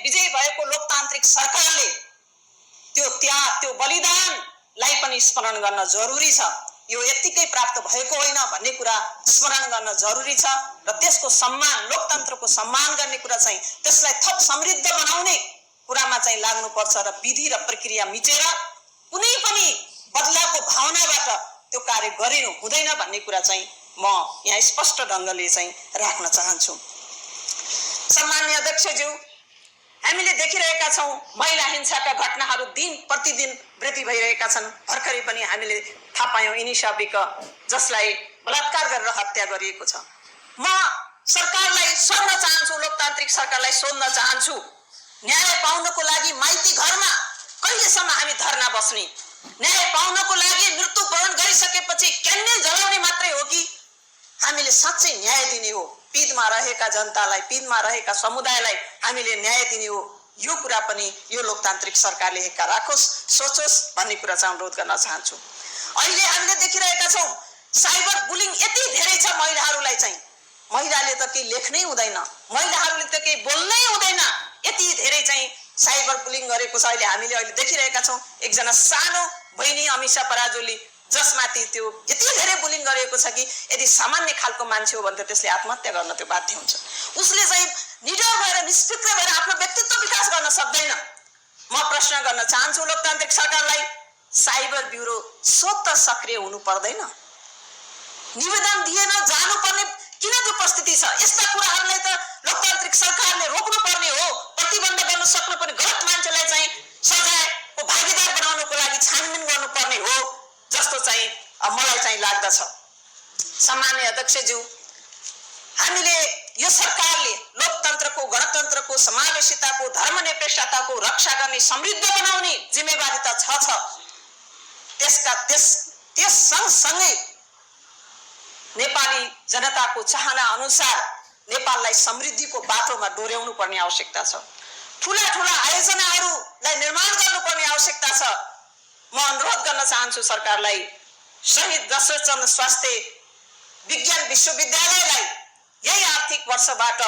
विजय भएको लोकतान्त्रिक सरकारले त्यो त्याग त्यो बलिदानलाई पनि स्मरण गर्न जरुरी छ। यो यतिकै प्राप्त भएको होइन भन्ने कुरा स्मरण गर्न जरुरी छ र त्यसको सम्मान लोकतन्त्रको सम्मान गर्ने कुरा चाहिँ त्यसलाई थप समृद्ध बनाउने कुरामा चाहिँ लाग्नुपर्छ र विधि र प्रक्रिया मिचेर कुनै पनि बदलावको भावनाबाट त्यो कार्य गरिनु हुँदैन भन्ने कुरा चाहिँ म यहाँ स्पष्ट ढङ्गले चाहिँ राख्न चाहन्छु। सम्माननीय अध्यक्षज्यू, हामीले देखिरहेका छौं महिला हिंसाका घटनाहरू दिन प्रतिदिन वृद्धि भइरहेका छन्। भर्खरै पनि हामीले थाहा पायौं इनिशा विक जसलाई बलात्कार गरेर हत्या गरिएको छ। म सरकारलाई सोध्न चाहन्छु, लोकतान्त्रिक सरकारलाई सोध्न चाहन्छु, न्याय पाउनको लागि माइती घरमा कहिलेसम्म हामी धरना बस्ने? न्याय पाउनको लागि मृत्युवरण गरिसकेपछि क्यान्डल जलाउने मात्रै हो कि हामीले साँच्चै न्याय दिने हो? पीडमा रहेका जनतालाई, पीडमा रहेका समुदायलाई हामीले न्याय दिने हो? यो कुरा पनि यो लोकतान्त्रिक सरकारले हेक्का राखोस्, सोचोस् भन्ने कुरा चाहिँ अनुरोध गर्न चाहन्छु। अहिले हामीले देखिरहेका छौं साइबर बुलिङ यति धेरै छ महिलाहरूलाई चाहिँ, महिलाले त केही लेख्नै हुँदैन, महिलाहरूले त केही बोल्नै हुँदैन, यति धेरै चाहिँ साइबर बुलिङ गरेको छ। अहिले देखिरहेका छौं एकजना सानो बहिनी अमिशा पराजुली जसमाथि त्यो यति धेरै बुलिङ गरेको छ कि यदि सामान्य खालको मान्छे हो भने त त्यसले आत्महत्या गर्न त्यो बाध्य हुन्छ। उसले चाहिँ निडर भएर निष्फिक्र भएर आफ्नो व्यक्तित्व विकास गर्न सक्दैन। म प्रश्न गर्न चाहन्छु लोकतान्त्रिक सरकारलाई, साइबर ब्युरो स्वतः सक्रिय हुनु पर्दैन? निवेदन दिएन जानुपर्ने किन त्यो परिस्थिति छ? यस्ता कुराहरूलाई त लोकतान्त्रिक सरकारले रोक्नु पर्ने हो, प्रतिबन्ध गर्न सक्नु पर्ने, गलत मान्छेलाई चाहिँ सजायको भागीदार बनाउनको लागि छानबिन गर्नुपर्ने हो जस्तो चाहिँ मलाई चाहिँ लाग्दछ। सम्माननीय अध्यक्षज्यू, हामीले यो सरकारले लोकतन्त्रको, गणतन्त्रको, समावेशिताको, धर्मनिरपेक्षताको रक्षा गर्ने, समृद्ध बनाउने जिम्मेवारी त छ। त्यस सँगसँगै नेपाली जनताको चाहना अनुसार नेपाललाई समृद्धिको बाटोमा डोर्याउनु पर्ने आवश्यकता छ। ठूला ठूला आयोजनाहरूलाई निर्माण गर्नुपर्ने आवश्यकता छ। म अनुरोध गर्न चाहन्छु सरकारलाई, शहीद दशरथचन्द्र स्वास्थ्य विज्ञान विश्वविद्यालयलाई यही आर्थिक वर्षबाट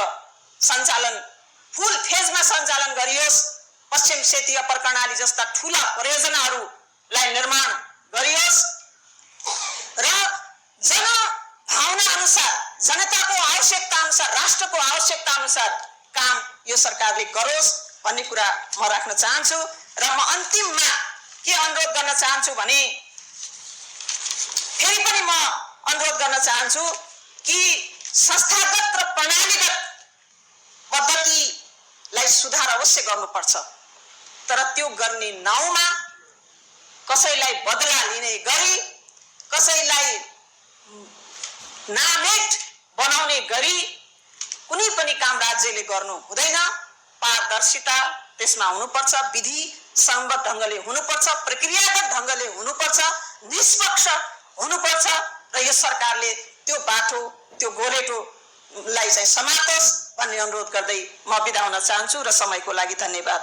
सञ्चालन फुल फेजमा सञ्चालन गरियोस्। पश्चिम क्षेत्रीय प्रणाली जस्ता ठूला परियोजनाहरूलाई निर्माण गरियोस् र जनभावना अनुसार, जनताको आवश्यकता अनुसार, राष्ट्रको आवश्यकता अनुसार काम यो सरकारले गरोस् भन्ने कुरा म राख्न चाहन्छु। र म अन्तिममा के अनुरोध गर्न चाहन्छु भने फेरि पनि म अनुरोध गर्न चाहन्छु कि संस्थागत र प्रणालीगत पद्धतिलाई सुधार अवश्य गर्नुपर्छ, तर त्यो गर्ने नाउँमा कसैलाई बदला लिने गरी, कसैलाई नामेट बनाउने गरी कुनै पनि काम राज्यले गर्नु हुँदैन। पारदर्शिता त्यसमा हुनुपर्छ, विधि सम्बद्ध ढङ्गले हुनुपर्छ, प्रक्रियागत ढङ्गले हुनुपर्छ, निष्पक्ष हुनुपर्छ र यो सरकारले त्यो बाटो, त्यो गोरेटोलाई चाहिँ समातोस् भन्ने अनुरोध गर्दै म बिदा हुन चाहन्छु र समयको लागि धन्यवाद।